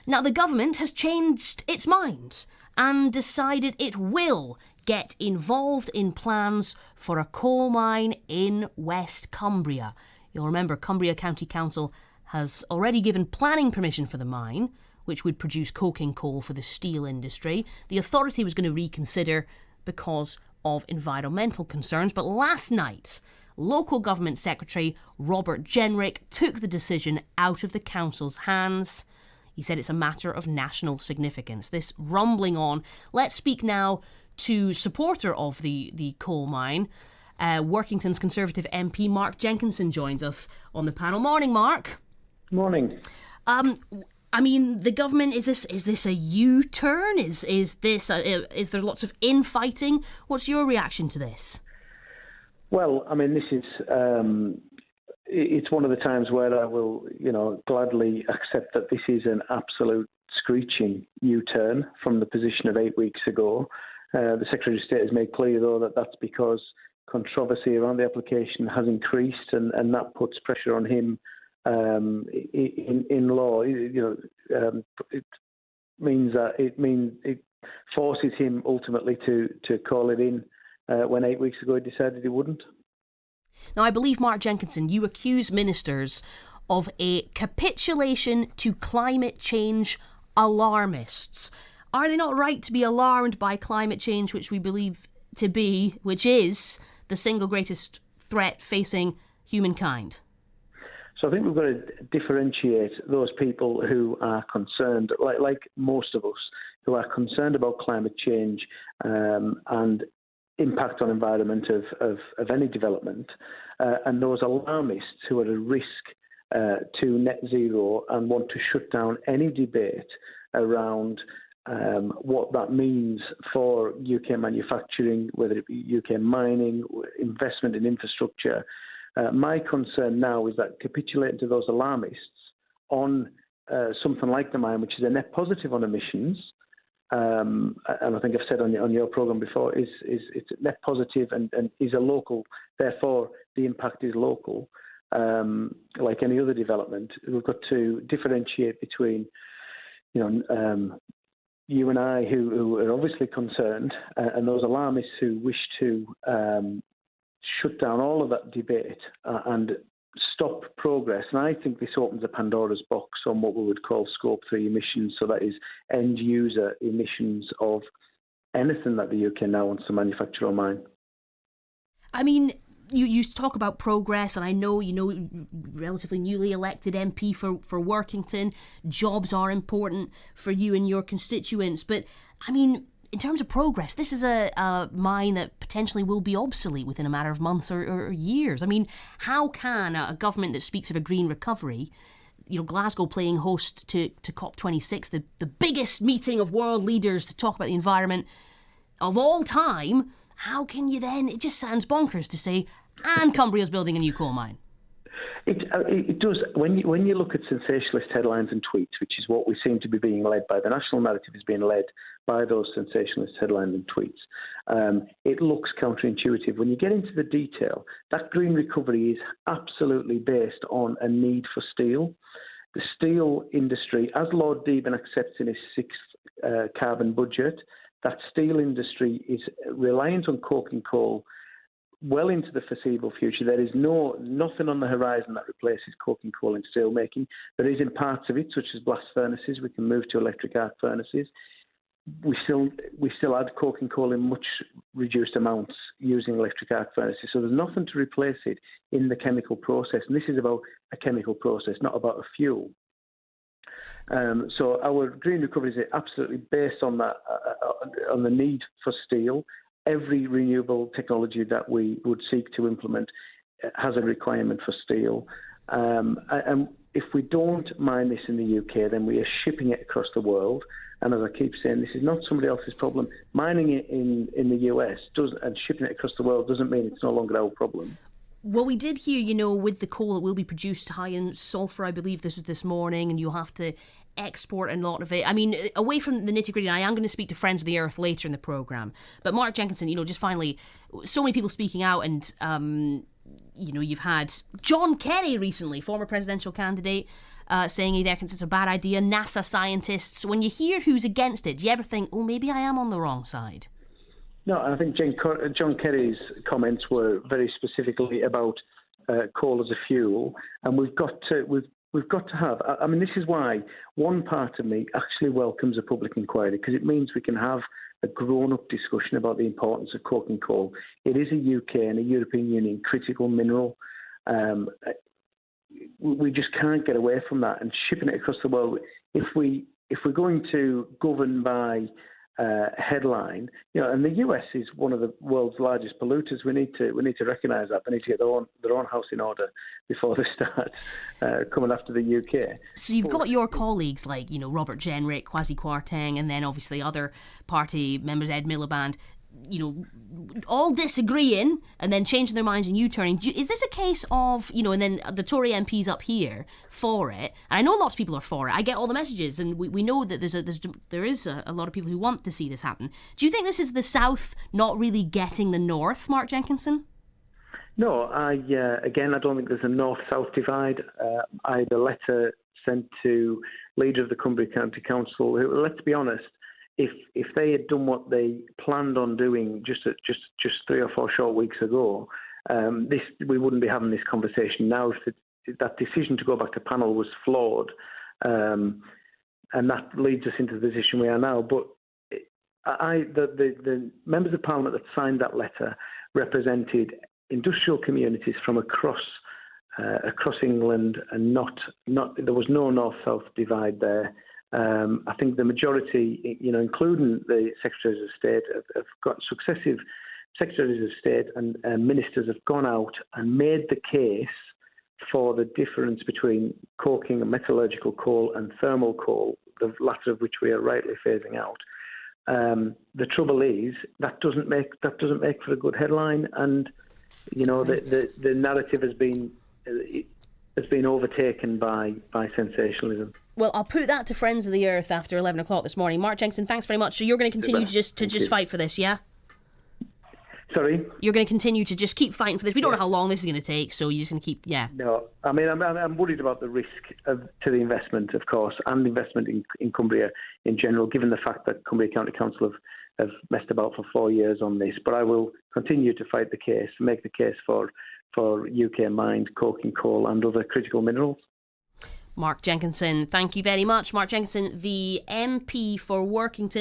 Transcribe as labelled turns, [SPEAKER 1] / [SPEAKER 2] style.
[SPEAKER 1] Now, the government has changed its mind and decided it will get involved in plans for a coal mine in West Cumbria. You'll remember Cumbria County Council has already given planning permission for the mine, which would produce coking coal for the steel industry. The authority was going to reconsider because of environmental concerns, but last night, Local Government Secretary Robert Jenrick took the decision out of the council's hands. He said it's a matter of national significance. This rumbling on. Let's speak now to supporter of the coal mine. Workington's Conservative MP Mark Jenkinson joins us on the panel. Morning, Mark.
[SPEAKER 2] Morning.
[SPEAKER 1] I mean, the government, is this a U-turn? Is there lots of infighting? What's your reaction to this?
[SPEAKER 2] Well, I mean, this is it's one of the times where I will, gladly accept that this is an absolute screeching U-turn from the position of 8 weeks ago. The Secretary of State has made clear, though, that that's because controversy around the application has increased, and that puts pressure on him in law. It means that it forces him ultimately to call it in when 8 weeks ago he decided he wouldn't.
[SPEAKER 1] Now, I believe, Mark Jenkinson, you accuse ministers of a capitulation to climate change alarmists. Are they not right to be alarmed by climate change, which we believe to be, which is the single greatest threat facing humankind?
[SPEAKER 2] So I think we've got to differentiate those people who are concerned, like most of us, who are concerned about climate change and impact on environment of any development, and those alarmists who are at risk to net zero and want to shut down any debate around what that means for UK manufacturing, whether it be UK mining, investment in infrastructure. My concern now is that capitulating to those alarmists on something like the mine, which is a net positive on emissions, and I think I've said on your programme before, is it's net positive and is a local, therefore the impact is local, like any other development. We've got to differentiate between, you and I, who are obviously concerned, and those alarmists who wish to shut down all of that debate and stop progress. And I think this opens a Pandora's box on what we would call Scope 3 emissions, so that is end-user emissions of anything that the UK now wants to manufacture or mine.
[SPEAKER 1] I mean, you talk about progress, and I know, relatively newly elected MP for Workington, jobs are important for you and your constituents. But, I mean, in terms of progress, this is a mine that potentially will be obsolete within a matter of months or years. I mean, how can a government that speaks of a green recovery, Glasgow playing host to COP26, the biggest meeting of world leaders to talk about the environment of all time, how can you then, it just sounds bonkers to say, and Cumbria's building a new coal mine.
[SPEAKER 2] It does. When you look at sensationalist headlines and tweets, which is what we seem to be being led by, the national narrative is being led by those sensationalist headlines and tweets. It looks counterintuitive. When you get into the detail, that green recovery is absolutely based on a need for steel. The steel industry, as Lord Deben accepts in his sixth carbon budget, that steel industry is reliant on coking coal well into the foreseeable future. There is nothing on the horizon that replaces coking coal in steel making. There is in parts of it, such as blast furnaces. We can move to electric arc furnaces. We still add coking coal in much reduced amounts using electric arc furnaces. So there's nothing to replace it in the chemical process. And this is about a chemical process, not about a fuel. So our green recovery is absolutely based on that, on the need for steel. Every renewable technology that we would seek to implement has a requirement for steel. And if we don't mine this in the UK, then we are shipping it across the world. And as I keep saying, this is not somebody else's problem. Mining it in the US and shipping it across the world doesn't mean it's no longer our problem.
[SPEAKER 1] Well, we did hear, with the coal that will be produced high in sulphur, I believe this was this morning, and you'll have to export a lot of it. I mean, away from the nitty-gritty, I am going to speak to Friends of the Earth later in the programme. But Mark Jenkinson, just finally, so many people speaking out, and, you've had John Kerry recently, former presidential candidate, saying he reckons it's a bad idea. NASA scientists. When you hear who's against it, do you ever think, oh, maybe I am on the wrong side?
[SPEAKER 2] No, I think John Kerry's comments were very specifically about coal as a fuel, and we've got to have. I mean, this is why one part of me actually welcomes a public inquiry, because it means we can have a grown-up discussion about the importance of coking coal. It is a UK and a European Union critical mineral. We just can't get away from that, and shipping it across the world. If we're going to govern by headline, and the US is one of the world's largest polluters. We need to recognise that. They need to get their own house in order before they start coming after the UK.
[SPEAKER 1] So you've got your colleagues like Robert Jenrick, Kwasi Kwarteng, and then obviously other party members, Ed Miliband, all disagreeing and then changing their minds and U-turning. Is this a case of, and then the Tory MPs up here for it, and I know lots of people are for it. I get all the messages, and we know that there is a lot of people who want to see this happen. Do you think this is the South not really getting the North, Mark Jenkinson?
[SPEAKER 2] No, I don't think there's a North-South divide. I had a letter sent to leader of the Cumbria County Council, who, let's be honest, if they had done what they planned on doing just 3 or 4 short weeks ago, we wouldn't be having this conversation now. If that decision to go back to panel was flawed, and that leads us into the position we are now. But the members of Parliament that signed that letter represented industrial communities from across England, and not there was no North-South divide there. I think the majority, including the Secretaries of State, have got successive Secretaries of State and ministers have gone out and made the case for the difference between coking and metallurgical coal and thermal coal, the latter of which we are rightly phasing out. The trouble is that doesn't make for a good headline, and the narrative has been overtaken by sensationalism.
[SPEAKER 1] Well, I'll put that to Friends of the Earth after 11 o'clock this morning. Mark Jenkinson, thanks very much. So you're going to continue to just fight for this, yeah?
[SPEAKER 2] Sorry?
[SPEAKER 1] You're going to continue to just keep fighting for this. We don't know how long this is going to take, so you're just going to keep, yeah.
[SPEAKER 2] No, I mean, I'm worried about the risk to the investment, of course, and investment in Cumbria in general, given the fact that Cumbria County Council have messed about for 4 years on this. But I will continue to fight the case, make the case for UK mined coking coal and other critical minerals.
[SPEAKER 1] Mark Jenkinson, thank you very much. Mark Jenkinson, the MP for Workington.